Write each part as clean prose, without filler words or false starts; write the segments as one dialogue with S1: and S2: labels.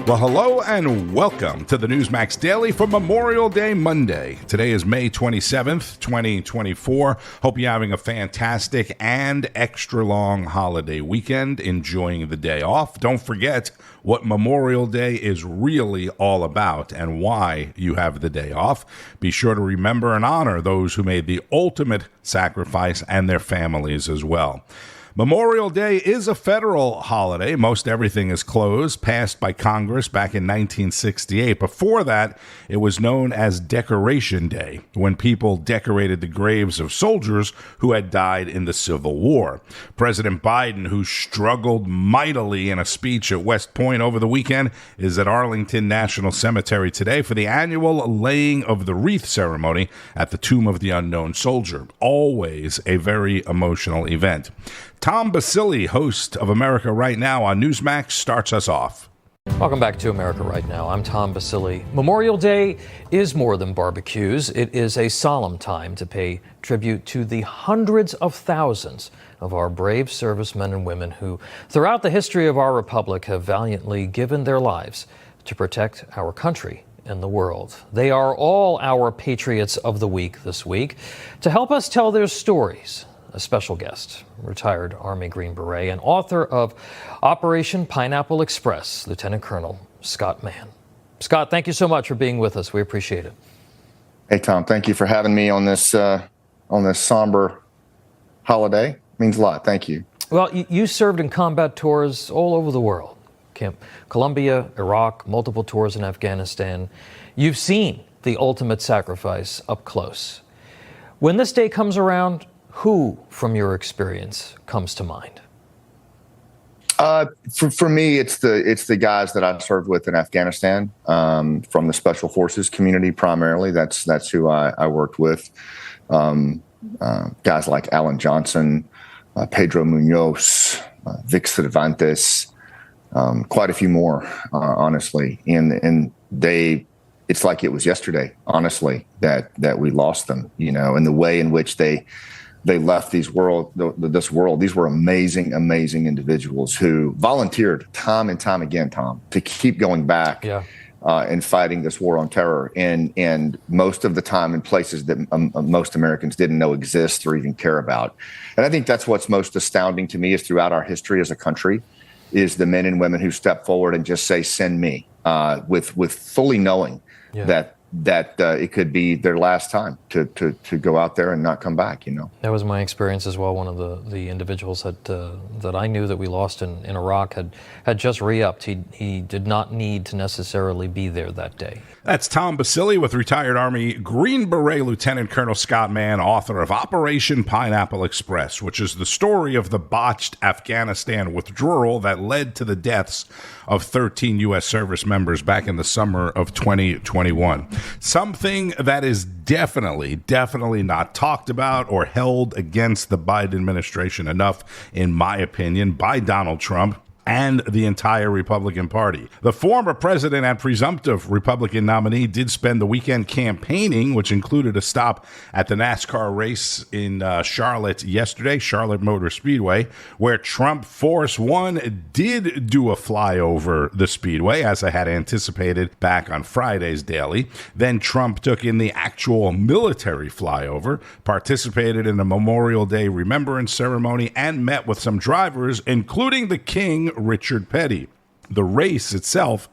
S1: Well, hello and welcome to the Newsmax Daily for Memorial Day Monday. Today is May 27th, 2024. Hope you're having a fantastic and extra long holiday weekend, enjoying the day off. Don't forget what Memorial Day is really all about and why you have the day off. Be sure to remember and honor those who made the ultimate sacrifice and their families as well. Memorial Day is a federal holiday. Most everything is closed, passed by Congress back in 1968. Before that, it was known as Decoration Day, when people decorated the graves of soldiers who had died in the Civil War. President Biden, who struggled mightily in a speech at West Point over the weekend, is at Arlington National Cemetery today for the annual laying of the wreath ceremony at the Tomb of the Unknown Soldier. Always a very emotional event. Tom Basile, host of America Right Now on Newsmax, starts us off.
S2: Welcome back to America Right Now. I'm Tom Basile. Memorial Day is more than barbecues. It is a solemn time to pay tribute to the hundreds of thousands of our brave servicemen and women who, throughout the history of our republic, have valiantly given their lives to protect our country and the world. They are all our Patriots of the Week this week. To help us tell their stories, a special guest, retired Army Green Beret and author of Operation Pineapple Express, Lieutenant Colonel Scott Mann. Scott, thank you so much for being with us. We appreciate it.
S3: Hey, Tom, thank you for having me on this somber holiday. It means a lot. Thank you.
S2: Well, you served in combat tours all over the world. Camp Colombia, Iraq, multiple tours in Afghanistan. You've seen the ultimate sacrifice up close. When this day comes around, who, from your experience, comes to mind?
S3: For me, it's the guys that I served with in Afghanistan, from the Special Forces community primarily. That's who I worked with. Guys like Alan Johnson, Pedro Munoz, Vic Cervantes, quite a few more, honestly. And it's like it was yesterday, honestly, that we lost them, and the way in which they left this world. These were amazing individuals who volunteered time and time again, Tom, to keep going back and fighting this war on terror. And most of the time in places that most Americans didn't know exist or even care about. And I think that's what's most astounding to me is throughout our history as a country is the men and women who step forward and just say, send me, with fully knowing that it could be their last time to go out there and not come back,
S2: That was my experience as well. One of the individuals that I knew that we lost in Iraq had just re-upped. He did not need to necessarily be there that day.
S1: That's Tom Basile with retired Army Green Beret Lieutenant Colonel Scott Mann, author of Operation Pineapple Express, which is the story of the botched Afghanistan withdrawal that led to the deaths of 13 U.S. service members back in the summer of 2021. Something that is definitely not talked about or held against the Biden administration enough, in my opinion, by Donald Trump and the entire Republican Party. The former president and presumptive Republican nominee did spend the weekend campaigning, which included a stop at the NASCAR race in Charlotte yesterday, Charlotte Motor Speedway, where Trump Force One did do a flyover the speedway, as I had anticipated back on Friday's Daily. Then Trump took in the actual military flyover, participated in a Memorial Day remembrance ceremony, and met with some drivers, including the King, Richard Petty. The race itself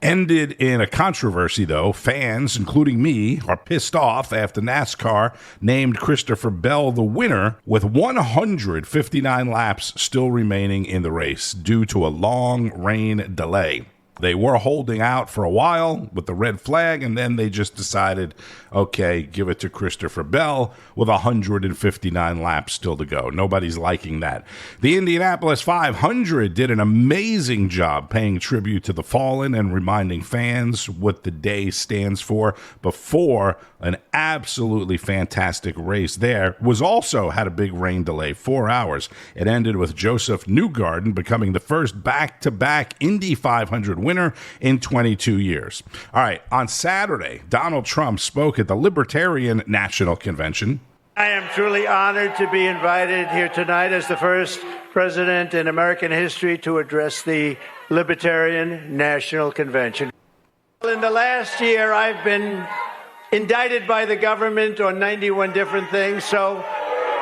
S1: ended in a controversy, though. Fans, including me, are pissed off after NASCAR named Christopher Bell the winner with 159 laps still remaining in the race due to a long rain delay. They were holding out for a while with the red flag, and then they just decided, okay, give it to Christopher Bell with 159 laps still to go. Nobody's liking that. The Indianapolis 500 did an amazing job paying tribute to the fallen and reminding fans what the day stands for before an absolutely fantastic race there. Was also had a big rain delay, 4 hours. It ended with Joseph Newgarden becoming the first back-to-back Indy 500 winner in 22 years. All right, on Saturday, Donald Trump spoke at the Libertarian National Convention.
S4: I am truly honored to be invited here tonight as the first president in American history to address the Libertarian National Convention. In the last year, I've been indicted by the government on 91 different things, so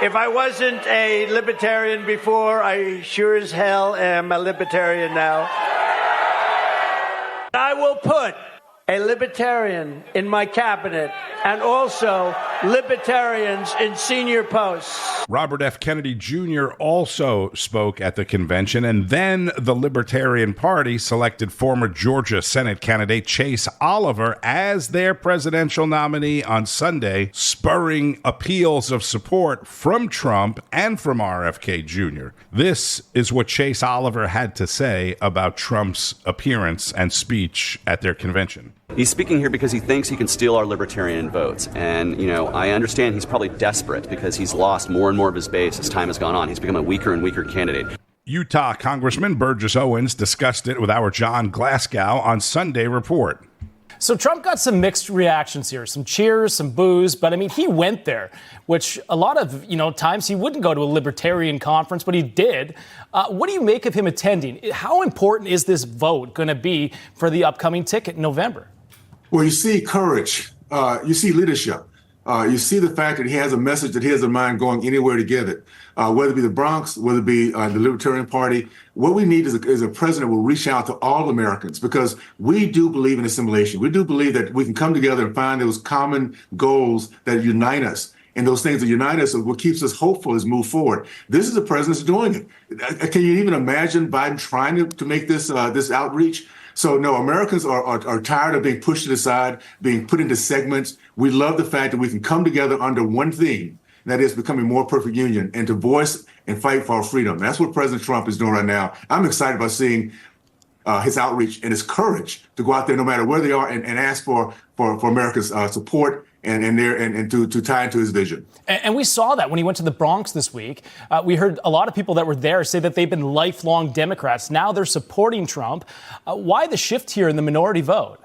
S4: if I wasn't a libertarian before, I sure as hell am a libertarian now. I will put a libertarian in my cabinet and also libertarians in senior posts.
S1: Robert F. Kennedy Jr. also spoke at the convention, and then the Libertarian Party selected former Georgia Senate candidate Chase Oliver as their presidential nominee on Sunday, spurring appeals of support from Trump and from RFK Jr. This is what Chase Oliver had to say about Trump's appearance and speech at their convention.
S5: He's speaking here because he thinks he can steal our libertarian votes. And, I understand he's probably desperate because he's lost more and more of his base as time has gone on. He's become a weaker and weaker candidate.
S1: Utah Congressman Burgess Owens discussed it with our John Glasgow on Sunday Report.
S6: So Trump got some mixed reactions here, some cheers, some boos, but he went there, which a lot of, times he wouldn't go to a libertarian conference, but he did. What do you make of him attending? How important is this vote going to be for the upcoming ticket in November?
S7: Well, you see courage, you see leadership, you see the fact that he has a message that he has in mind going anywhere to give it, whether it be the Bronx, whether it be the Libertarian Party. What we need is a president who will reach out to all Americans, because we do believe in assimilation. We do believe that we can come together and find those common goals that unite us. And those things that unite us are what keeps us hopeful as we move forward. This is the president doing it. Can you even imagine Biden trying to make this outreach? So no, Americans are tired of being pushed to the side, being put into segments. We love the fact that we can come together under one theme, and that is becoming more perfect union, and to voice and fight for our freedom. That's what President Trump is doing right now. I'm excited about seeing his outreach and his courage to go out there no matter where they are and ask for America's support and to tie into his vision.
S6: And we saw that when he went to the Bronx this week. We heard a lot of people that were there say that they've been lifelong Democrats. Now they're supporting Trump. Why the shift here in the minority vote?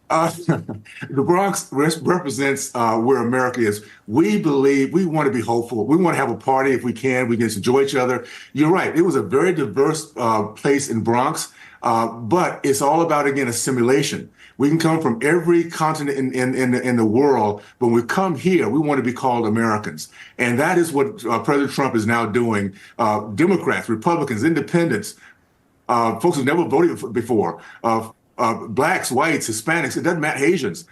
S7: The Bronx represents where America is. We believe, we want to be hopeful. We want to have a party if we can. We can enjoy each other. You're right. It was a very diverse place in Bronx, but it's all about, again, assimilation. We can come from every continent in the world, but when we come here, we want to be called Americans. And that is what President Trump is now doing. Democrats, Republicans, independents, folks who've never voted before, blacks, whites, Hispanics, it doesn't matter, Asians.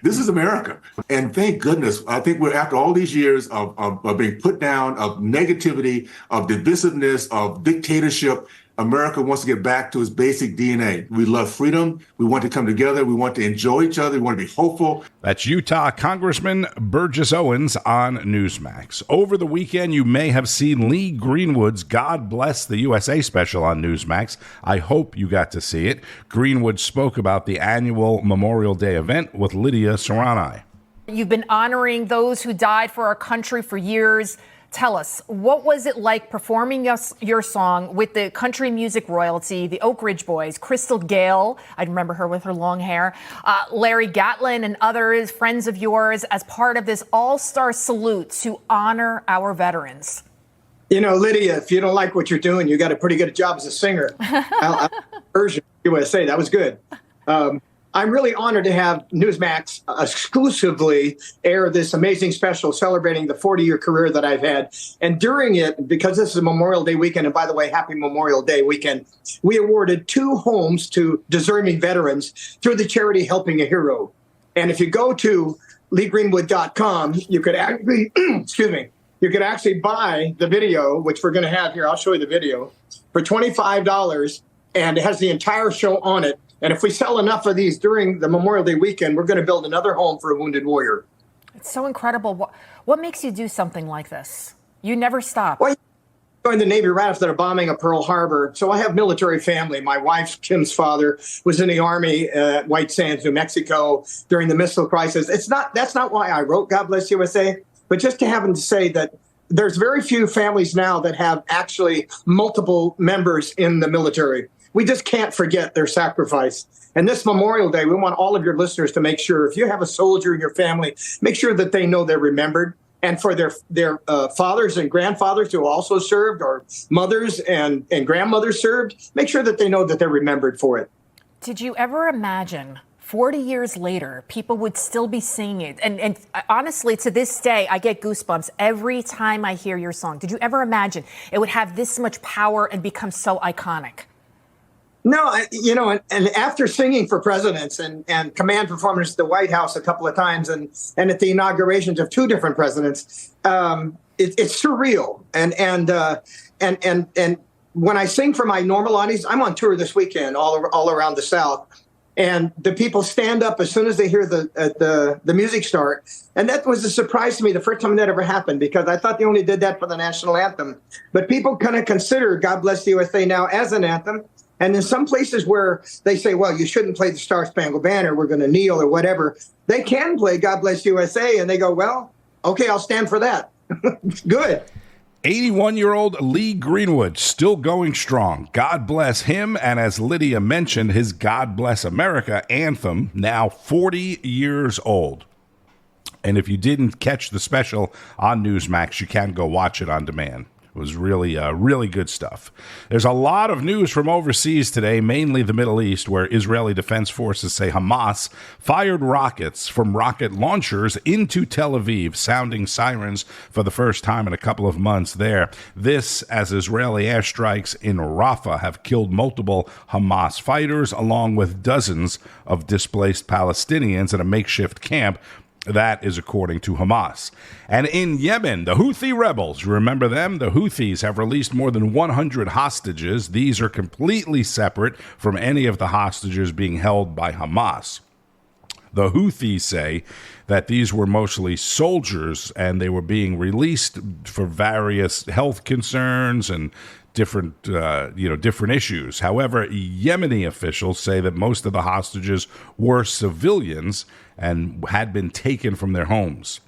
S7: This is America. And thank goodness, I think we're, after all these years of being put down, of negativity, of divisiveness, of dictatorship, America wants to get back to its basic DNA. We love freedom. We want to come together. We want to enjoy each other. We want to be hopeful.
S1: That's Utah Congressman Burgess Owens on Newsmax. Over the weekend, you may have seen Lee Greenwood's God Bless the USA special on Newsmax. I hope you got to see it. Greenwood spoke about the annual Memorial Day event with Lydia Serrani.
S8: You've been honoring those who died for our country for years. Tell us, what was it like performing your song with the country music royalty, the Oak Ridge Boys, Crystal Gale, I remember her with her long hair, Larry Gatlin and others, friends of yours, as part of this all-star salute to honor our veterans?
S9: Lydia, if you don't like what you're doing, you got a pretty good job as a singer. Version USA, that was good. I'm really honored to have Newsmax exclusively air this amazing special celebrating the 40-year career that I've had. And during it, because this is Memorial Day weekend, and by the way, happy Memorial Day weekend, we awarded 2 homes to deserving veterans through the charity Helping a Hero. And if you go to leegreenwood.com, you could actually, you could actually buy the video, which we're going to have here. I'll show you the video for $25, and it has the entire show on it. And if we sell enough of these during the Memorial Day weekend, we're going to build another home for a wounded warrior.
S8: It's so incredible. What makes you do something like this? You never stop.
S9: Well, I joined the Navy right after the bombing of Pearl Harbor. So I have military family. My wife, Kim's father, was in the Army at White Sands, New Mexico during the missile crisis. That's not why I wrote God Bless USA, but just to happen to say that there's very few families now that have actually multiple members in the military. We just can't forget their sacrifice. And this Memorial Day, we want all of your listeners to make sure if you have a soldier in your family, make sure that they know they're remembered and for their fathers and grandfathers who also served, or mothers and grandmothers served. Make sure that they know that they're remembered for it.
S8: Did you ever imagine 40 years later, people would still be singing it? And honestly, to this day, I get goosebumps every time I hear your song. Did you ever imagine it would have this much power and become so iconic?
S9: No, and after singing for presidents and command performers at the White House a couple of times and at the inaugurations of 2 different presidents, it's surreal. And when I sing for my normal audience, I'm on tour this weekend all around the South. And the people stand up as soon as they hear the music start. And that was a surprise to me the first time that ever happened, because I thought they only did that for the national anthem. But people kind of consider God Bless the USA now as an anthem. And in some places where they say, well, you shouldn't play the Star Spangled Banner, we're going to kneel or whatever, they can play God Bless USA. And they go, well, okay, I'll stand for that. Good.
S1: 81-year-old Lee Greenwood still going strong. God bless him. And as Lydia mentioned, his God Bless America anthem, now 40 years old. And if you didn't catch the special on Newsmax, you can go watch it on demand. It was really good stuff. There's a lot of news from overseas today, mainly the Middle East, where Israeli Defense Forces say Hamas fired rockets from rocket launchers into Tel Aviv, sounding sirens for the first time in a couple of months there. This as Israeli airstrikes in Rafah have killed multiple Hamas fighters, along with dozens of displaced Palestinians at a makeshift camp. That is according to Hamas. And in Yemen, the Houthi rebels, you remember them? The Houthis have released more than 100 hostages. These are completely separate from any of the hostages being held by Hamas. The Houthis say that these were mostly soldiers and they were being released for various health concerns and different issues. However, Yemeni officials say that most of the hostages were civilians and had been taken from their homes.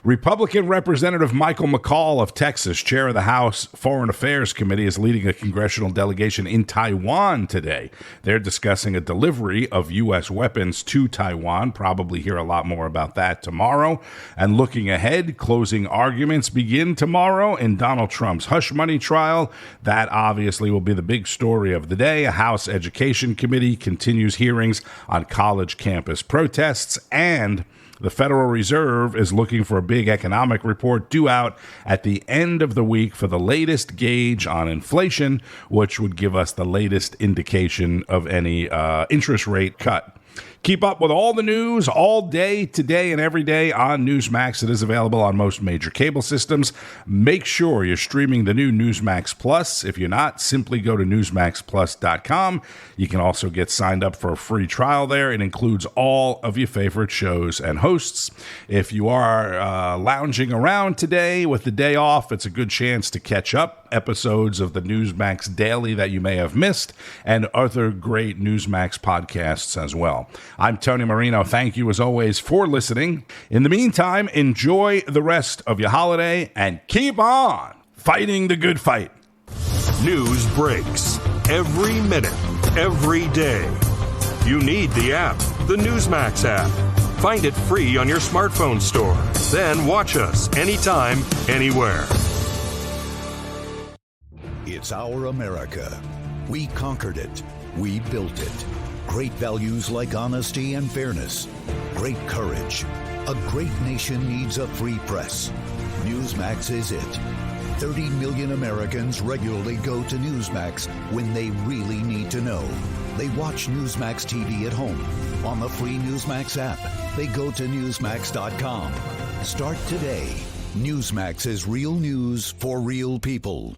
S1: Republican Representative Michael McCall of Texas, chair of the House Foreign Affairs Committee, is leading a congressional delegation in Taiwan today. They're discussing a delivery of U.S. weapons to Taiwan. Probably hear a lot more about that tomorrow. And looking ahead, closing arguments begin tomorrow in Donald Trump's hush money trial. That obviously will be the big story of the day. A House Education Committee continues hearings on college campus protests, and the Federal Reserve is looking for a big economic report due out at the end of the week for the latest gauge on inflation, which would give us the latest indication of any interest rate cut. Keep up with all the news all day, today, and every day on Newsmax. It is available on most major cable systems. Make sure you're streaming the new Newsmax Plus. If you're not, simply go to newsmaxplus.com. You can also get signed up for a free trial there. It includes all of your favorite shows and hosts. If you are lounging around today with the day off, it's a good chance to catch up episodes of the Newsmax Daily that you may have missed and other great Newsmax podcasts as well. I'm Tony Marino. Thank you, as always, for listening. In the meantime, enjoy the rest of your holiday and keep on fighting the good fight.
S10: News breaks every minute, every day. You need the app, the Newsmax app. Find it free on your smartphone store. Then watch us anytime, anywhere.
S11: It's our America. We conquered it. We built it. Great values like honesty and fairness. Great courage. A great nation needs a free press. Newsmax is it. 30 million Americans regularly go to Newsmax when they really need to know. They watch Newsmax TV at home. On the free Newsmax app, they go to Newsmax.com. Start today. Newsmax is real news for real people.